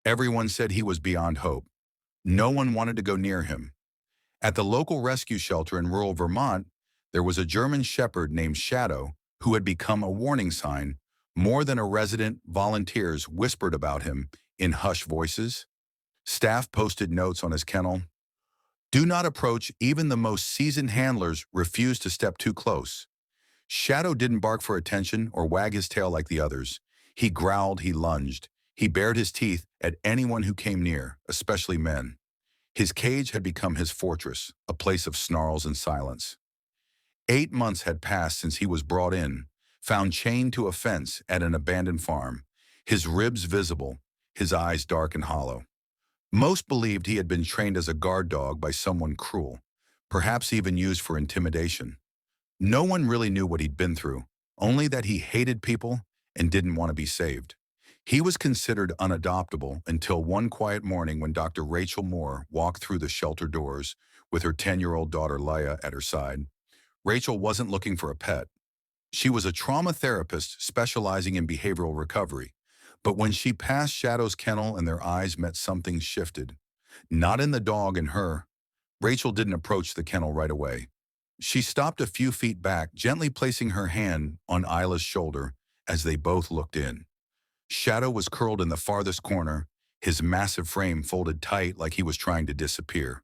Everyone said he was beyond hope. No one wanted to go near him. At the local rescue shelter in rural Vermont, there was a German shepherd named Shadow who had become a warning sign. More than a resident, volunteers whispered about him in hushed voices. Staff posted notes on his kennel. Do not approach. Even the most seasoned handlers refused to step too close. Shadow didn't bark for attention or wag his tail like the others. He growled, he lunged. He bared his teeth at anyone who came near, especially men. His cage had become his fortress, a place of snarls and silence. 8 months had passed since he was brought in, found chained to a fence at an abandoned farm, his ribs visible, his eyes dark and hollow. Most believed he had been trained as a guard dog by someone cruel, perhaps even used for intimidation. No one really knew what he'd been through, only that he hated people and didn't want to be saved. He was considered unadoptable until one quiet morning when Dr. Rachel Moore walked through the shelter doors with her 10-year-old daughter Leia at her side. Rachel wasn't looking for a pet. She was a trauma therapist specializing in behavioral recovery. But when she passed Shadow's kennel and their eyes met, something shifted. Not in the dog and her. Rachel didn't approach the kennel right away. She stopped a few feet back, gently placing her hand on Isla's shoulder as they both looked in. Shadow was curled in the farthest corner, his massive frame folded tight like he was trying to disappear.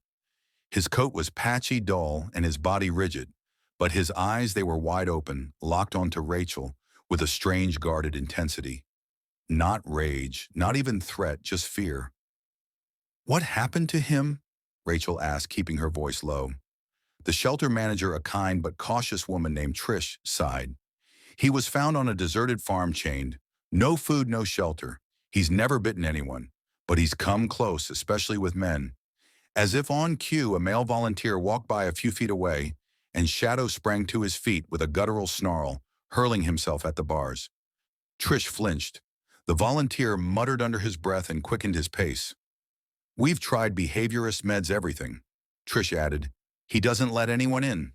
His coat was patchy, dull, and his body rigid, but his eyes, they were wide open, locked onto Rachel with a strange guarded intensity. Not rage, not even threat, just fear. What happened to him? Rachel asked, keeping her voice low. The shelter manager, a kind but cautious woman named Trish, sighed. He was found on a deserted farm, chained. No food, no shelter. He's never bitten anyone, but he's come close, especially with men. As if on cue, a male volunteer walked by a few feet away, and Shadow sprang to his feet with a guttural snarl, hurling himself at the bars. Trish flinched. The volunteer muttered under his breath and quickened his pace. We've tried behaviorist meds, everything, Trish added. He doesn't let anyone in.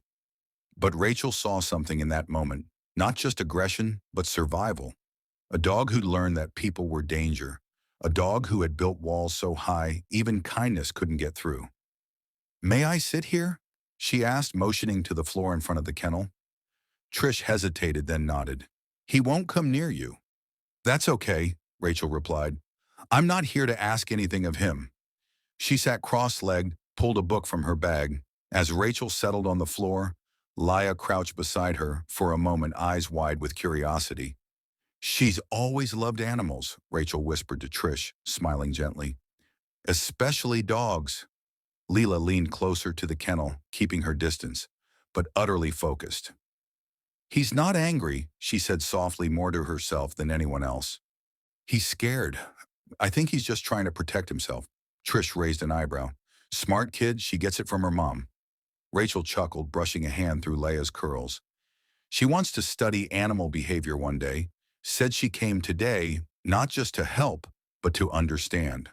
But Rachel saw something in that moment, not just aggression, but survival. A dog who'd learned that people were danger. A dog who had built walls so high, even kindness couldn't get through. May I sit here? She asked, motioning to the floor in front of the kennel. Trish hesitated, then nodded. He won't come near you. That's okay, Rachel replied. I'm not here to ask anything of him. She sat cross-legged, pulled a book from her bag. As Rachel settled on the floor, Leia crouched beside her, for a moment eyes wide with curiosity. She's always loved animals, Rachel whispered to Trish, smiling gently. Especially dogs. Leela leaned closer to the kennel, keeping her distance, but utterly focused. He's not angry, she said softly, more to herself than anyone else. He's scared. I think he's just trying to protect himself. Trish raised an eyebrow. Smart kid, she gets it from her mom. Rachel chuckled, brushing a hand through Leia's curls. She wants to study animal behavior one day. Said she came today, not just to help, but to understand.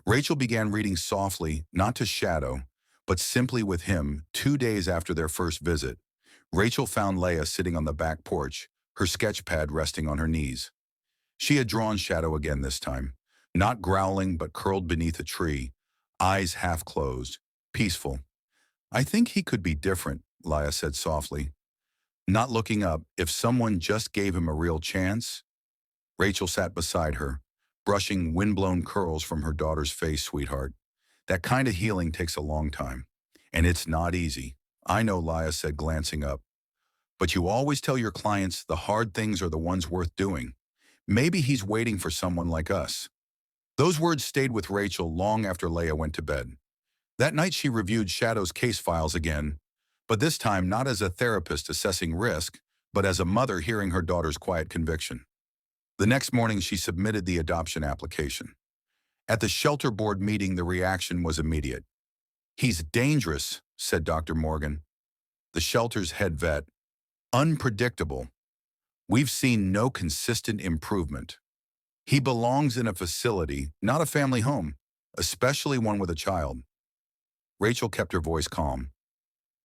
Rachel began reading softly, not to Shadow, but simply with him. 2 days after their first visit, Rachel found Leia sitting on the back porch, her sketch pad resting on her knees. She had drawn Shadow again this time, not growling but curled beneath a tree, eyes half closed, peaceful. I think he could be different, Leia said softly. Not looking up, if someone just gave him a real chance. Rachel sat beside her, brushing windblown curls from her daughter's face. Sweetheart, that kind of healing takes a long time, and it's not easy. I know, Leia said, glancing up. But you always tell your clients the hard things are the ones worth doing. Maybe he's waiting for someone like us. Those words stayed with Rachel long after Leia went to bed. That night she reviewed Shadow's case files again, but this time not as a therapist assessing risk, but as a mother hearing her daughter's quiet conviction. The next morning she submitted the adoption application. At the shelter board meeting, the reaction was immediate. He's dangerous, said Dr. Morgan, the shelter's head vet. Unpredictable. We've seen no consistent improvement. He belongs in a facility, not a family home, especially one with a child. Rachel kept her voice calm.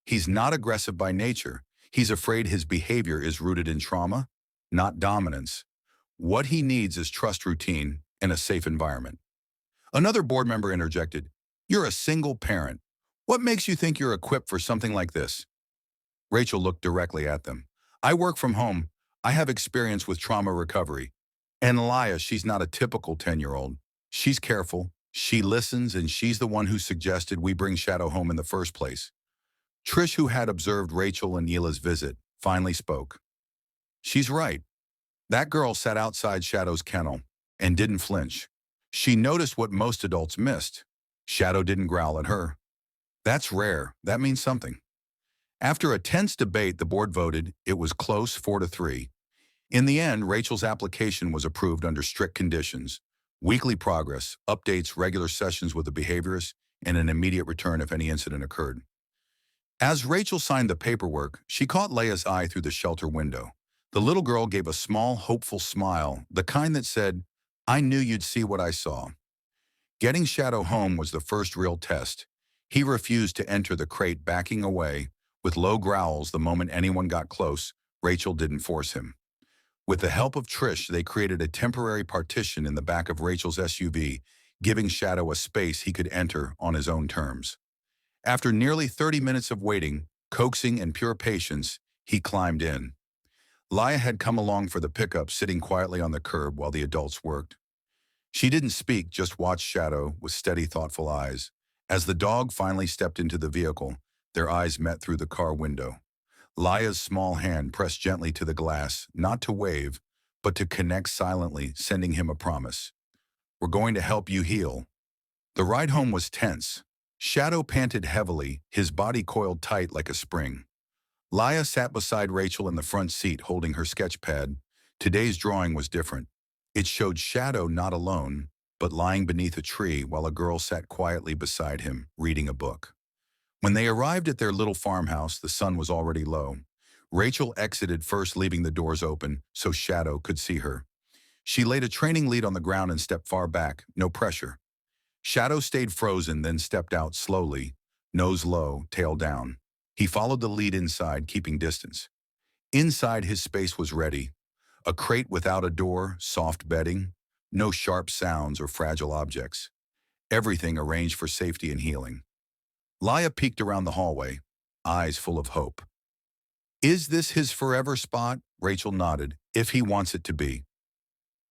He's not aggressive by nature. He's afraid his behavior is rooted in trauma, not dominance. What he needs is trust, routine, and a safe environment. Another board member interjected, "You're a single parent. What makes you think you're equipped for something like this?" Rachel looked directly at them. "I work from home. I have experience with trauma recovery. And Elia, she's not a typical 10-year-old. She's careful, she listens, and she's the one who suggested we bring Shadow home in the first place." Trish, who had observed Rachel and Neela's visit, finally spoke. "She's right. That girl sat outside Shadow's kennel and didn't flinch. She noticed what most adults missed. Shadow didn't growl at her. That's rare. That means something." After a tense debate, the board voted. It was close, 4-3. In the end, Rachel's application was approved under strict conditions: weekly progress, updates, regular sessions with the behaviorist, and an immediate return if any incident occurred. As Rachel signed the paperwork, she caught Leia's eye through the shelter window. The little girl gave a small, hopeful smile, the kind that said, "I knew you'd see what I saw." Getting Shadow home was the first real test. He refused to enter the crate, backing away. With low growls the moment anyone got close. Rachel didn't force him. With the help of Trish, they created a temporary partition in the back of Rachel's SUV, giving Shadow a space he could enter on his own terms. After nearly 30 minutes of waiting, coaxing, and pure patience, he climbed in. Leia had come along for the pickup, sitting quietly on the curb while the adults worked. She didn't speak, just watched Shadow with steady, thoughtful eyes. As the dog finally stepped into the vehicle, their eyes met through the car window. Leia's small hand pressed gently to the glass, not to wave, but to connect silently, sending him a promise. "We're going to help you heal." The ride home was tense. Shadow panted heavily, his body coiled tight like a spring. Leia sat beside Rachel in the front seat, holding her sketch pad. Today's drawing was different. It showed Shadow not alone, but lying beneath a tree while a girl sat quietly beside him, reading a book. When they arrived at their little farmhouse, the sun was already low. Rachel exited first, leaving the doors open so Shadow could see her. She laid a training lead on the ground and stepped far back, no pressure. Shadow stayed frozen, then stepped out slowly, nose low, tail down. He followed the lead inside, keeping distance. Inside, his space was ready. A crate without a door, soft bedding, no sharp sounds or fragile objects. Everything arranged for safety and healing. Leia peeked around the hallway, eyes full of hope. "Is this his forever spot?" Rachel nodded. "If he wants it to be."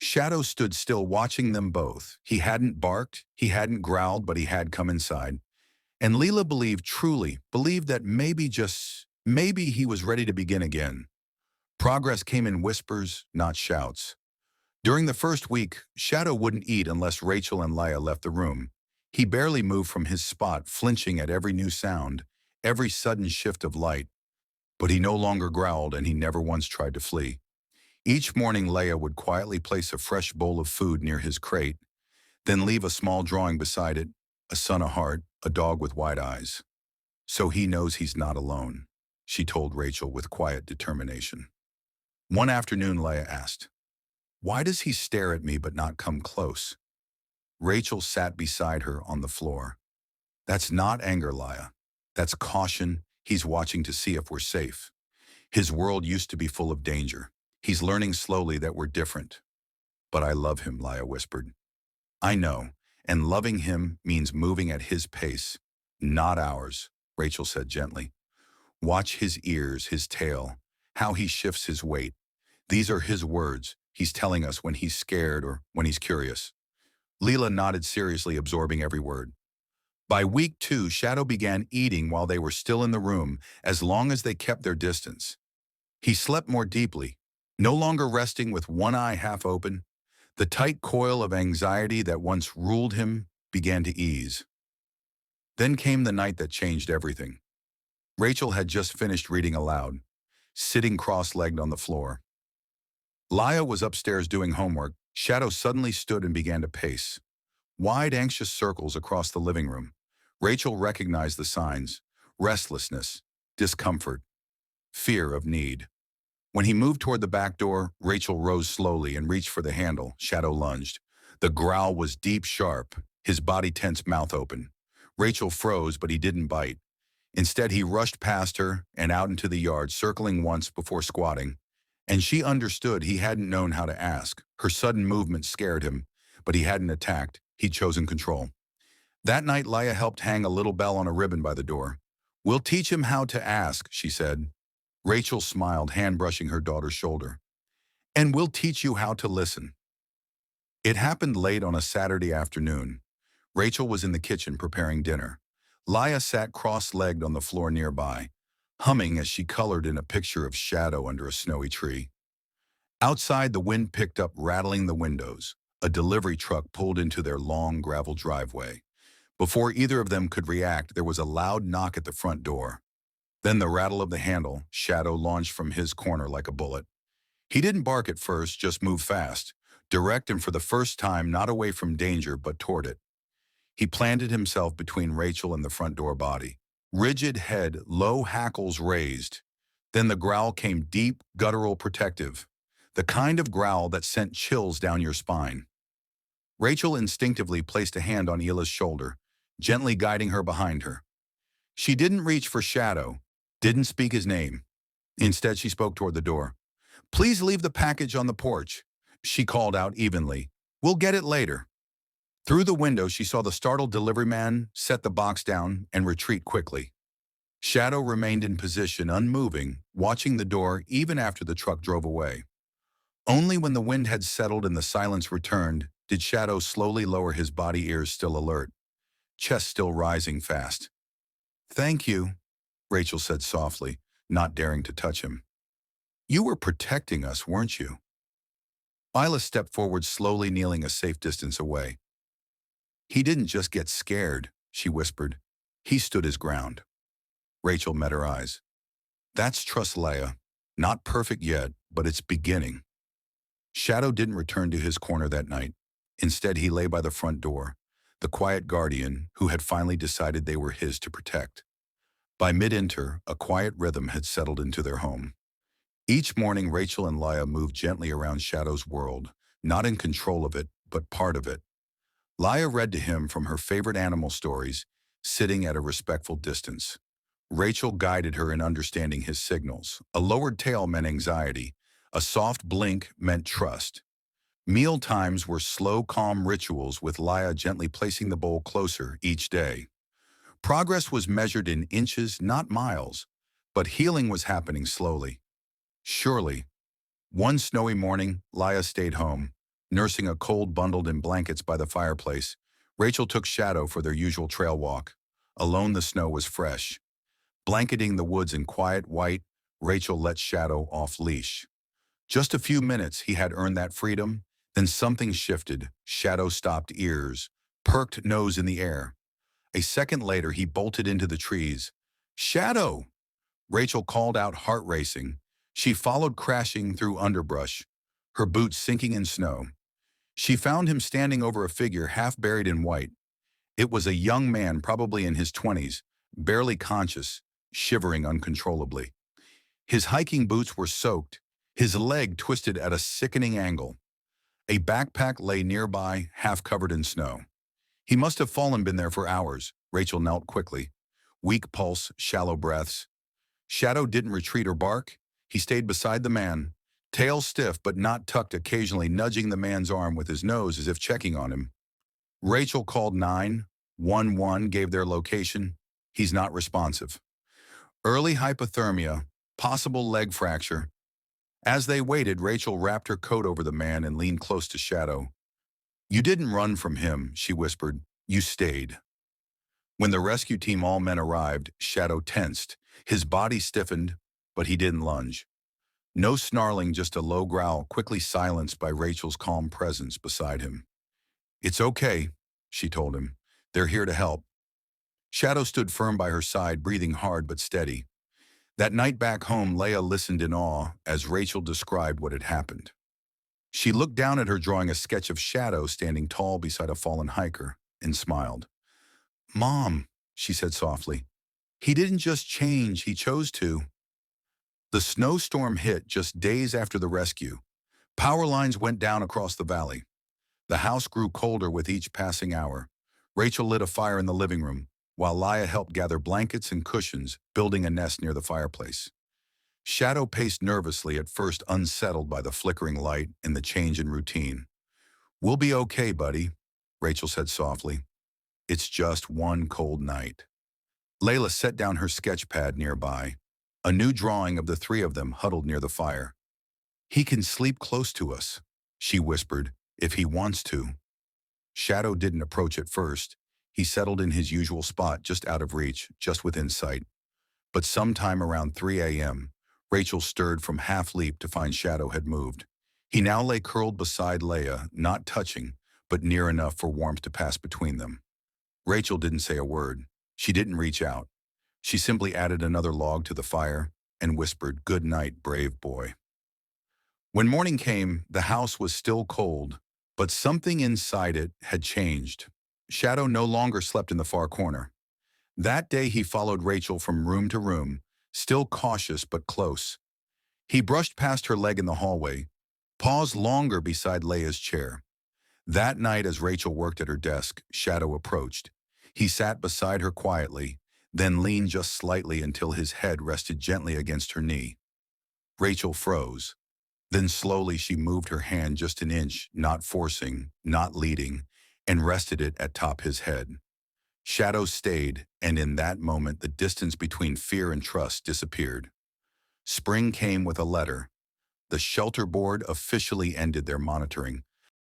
Shadow stood still, watching them both. He hadn't barked, he hadn't growled, but he had come inside. And Leela believed, truly believed, that maybe, just maybe, he was ready to begin again. Progress came in whispers, not shouts. During the first week, Shadow wouldn't eat unless Rachel and Leia left the room. He barely moved from his spot, flinching at every new sound, every sudden shift of light. But he no longer growled, and he never once tried to flee. Each morning, Leia would quietly place a fresh bowl of food near his crate, then leave a small drawing beside it, a sun, a heart, a dog with wide eyes. "So he knows he's not alone," she told Rachel with quiet determination. One afternoon, Leia asked, "Why does he stare at me but not come close?" Rachel sat beside her on the floor. "That's not anger, Leia. That's caution. He's watching to see if we're safe. His world used to be full of danger. He's learning slowly that we're different." "But I love him," Leia whispered. "I know, and loving him means moving at his pace, not ours," Rachel said gently. "Watch his ears, his tail, how he shifts his weight. These are his words. He's telling us when he's scared or when he's curious." Leela nodded seriously, absorbing every word. By week 2, Shadow began eating while they were still in the room, as long as they kept their distance. He slept more deeply, no longer resting with one eye half open. The tight coil of anxiety that once ruled him began to ease. Then came the night that changed everything. Rachel had just finished reading aloud, sitting cross-legged on the floor. Leia was upstairs doing homework. Shadow suddenly stood and began to pace. Wide, anxious circles across the living room. Rachel recognized the signs: restlessness, discomfort, fear of need. When he moved toward the back door, Rachel rose slowly and reached for the handle. Shadow lunged. The growl was deep, sharp, his body tense, mouth open. Rachel froze, but he didn't bite. Instead, he rushed past her and out into the yard, circling once before squatting. And she understood he hadn't known how to ask. Her sudden movement scared him, but he hadn't attacked. He'd chosen control. That night, Leia helped hang a little bell on a ribbon by the door. "We'll teach him how to ask," she said. Rachel smiled, hand brushing her daughter's shoulder. "And we'll teach you how to listen." It happened late on a Saturday afternoon. Rachel was in the kitchen preparing dinner. Leia sat cross-legged on the floor nearby, humming as she colored in a picture of Shadow under a snowy tree. Outside, the wind picked up, rattling the windows. A delivery truck pulled into their long gravel driveway. Before either of them could react, there was a loud knock at the front door. Then the rattle of the handle. Shadow launched from his corner like a bullet. He didn't bark at first, just moved fast, direct, and for the first time not away from danger but toward it. He planted himself between Rachel and the front door body. Rigid head, low hackles raised. Then the growl came, deep, guttural, protective. The kind of growl that sent chills down your spine. Rachel instinctively placed a hand on Hila's shoulder, gently guiding her behind her. She didn't reach for Shadow, didn't speak his name. Instead, she spoke toward the door. "Please leave the package on the porch," she called out evenly. "We'll get it later." Through the window, she saw the startled delivery man set the box down and retreat quickly. Shadow remained in position, unmoving, watching the door even after the truck drove away. Only when the wind had settled and the silence returned did Shadow slowly lower his body, ears still alert, chest still rising fast. "Thank you," Rachel said softly, not daring to touch him. "You were protecting us, weren't you?" Isla stepped forward slowly, kneeling a safe distance away. "He didn't just get scared," she whispered. "He stood his ground." Rachel met her eyes. "That's trust, Leia. Not perfect yet, but it's beginning." Shadow didn't return to his corner that night. Instead, he lay by the front door, the quiet guardian who had finally decided they were his to protect. By mid-winter, a quiet rhythm had settled into their home. Each morning, Rachel and Leia moved gently around Shadow's world, not in control of it, but part of it. Leia read to him from her favorite animal stories, sitting at a respectful distance. Rachel guided her in understanding his signals. A lowered tail meant anxiety. A soft blink meant trust. Meal times were slow, calm rituals, with Leia gently placing the bowl closer each day. Progress was measured in inches, not miles, but healing was happening slowly. Surely. One snowy morning, Leia stayed home, nursing a cold bundled in blankets by the fireplace. Rachel took Shadow for their usual trail walk. Alone, the snow was fresh. Blanketing the woods in quiet white, Rachel let Shadow off leash. Just a few minutes, he had earned that freedom. Then something shifted. Shadow stopped, ears, perked, nose in the air. A second later, he bolted into the trees. "Shadow!" Rachel called out, heart racing. She followed, crashing through underbrush, her boots sinking in snow. She found him standing over a figure half buried in white. It was a young man, probably in his 20s, barely conscious, shivering uncontrollably. His hiking boots were soaked, his leg twisted at a sickening angle. A backpack lay nearby, half covered in snow. He must have fallen, been there for hours. Rachel knelt quickly. Weak pulse, shallow breaths. Shadow didn't retreat or bark. He stayed beside the man, tail stiff but not tucked, occasionally nudging the man's arm with his nose as if checking on him. Rachel called 911, gave their location. He's not responsive. Early hypothermia, possible leg fracture. As they waited, Rachel wrapped her coat over the man and leaned close to Shadow. "You didn't run from him," she whispered. "You stayed." When the rescue team, all men, arrived, Shadow tensed. His body stiffened, but he didn't lunge. No snarling, just a low growl, quickly silenced by Rachel's calm presence beside him. "It's okay," she told him. "They're here to help." Shadow stood firm by her side, breathing hard but steady. That night back home, Leia listened in awe as Rachel described what had happened. She looked down at her, drawing a sketch of Shadow standing tall beside a fallen hiker, and smiled. "Mom," she said softly, "he didn't just change, he chose to." The snowstorm hit just days after the rescue. Power lines went down across the valley. The house grew colder with each passing hour. Rachel lit a fire in the living room, while Leia helped gather blankets and cushions, building a nest near the fireplace. Shadow paced nervously, at first unsettled by the flickering light and the change in routine. "We'll be okay, buddy." Rachel said softly. It's just one cold night. Layla set down her sketch pad nearby, a new drawing of the three of them huddled near the fire. He can sleep close to us, she whispered, if he wants to. Shadow didn't approach at first. He settled in his usual spot just out of reach, just within sight. But sometime around 3 a.m., Rachel stirred from half-leap to find Shadow had moved. He now lay curled beside Leia, not touching, but near enough for warmth to pass between them. Rachel didn't say a word. She didn't reach out. She simply added another log to the fire and whispered, "Good night, brave boy." When morning came, the house was still cold, but something inside it had changed. Shadow no longer slept in the far corner. That day he followed Rachel from room to room, still cautious but close. He brushed past her leg in the hallway, paused longer beside Leia's chair. That night as Rachel worked at her desk, Shadow approached. He sat beside her quietly, then leaned just slightly until his head rested gently against her knee. Rachel froze. Then slowly she moved her hand just an inch, not forcing, not leading, and rested it atop his head. Shadow stayed, and in that moment the distance between fear and trust disappeared. Spring came with a letter. The shelter board officially ended their monitoring,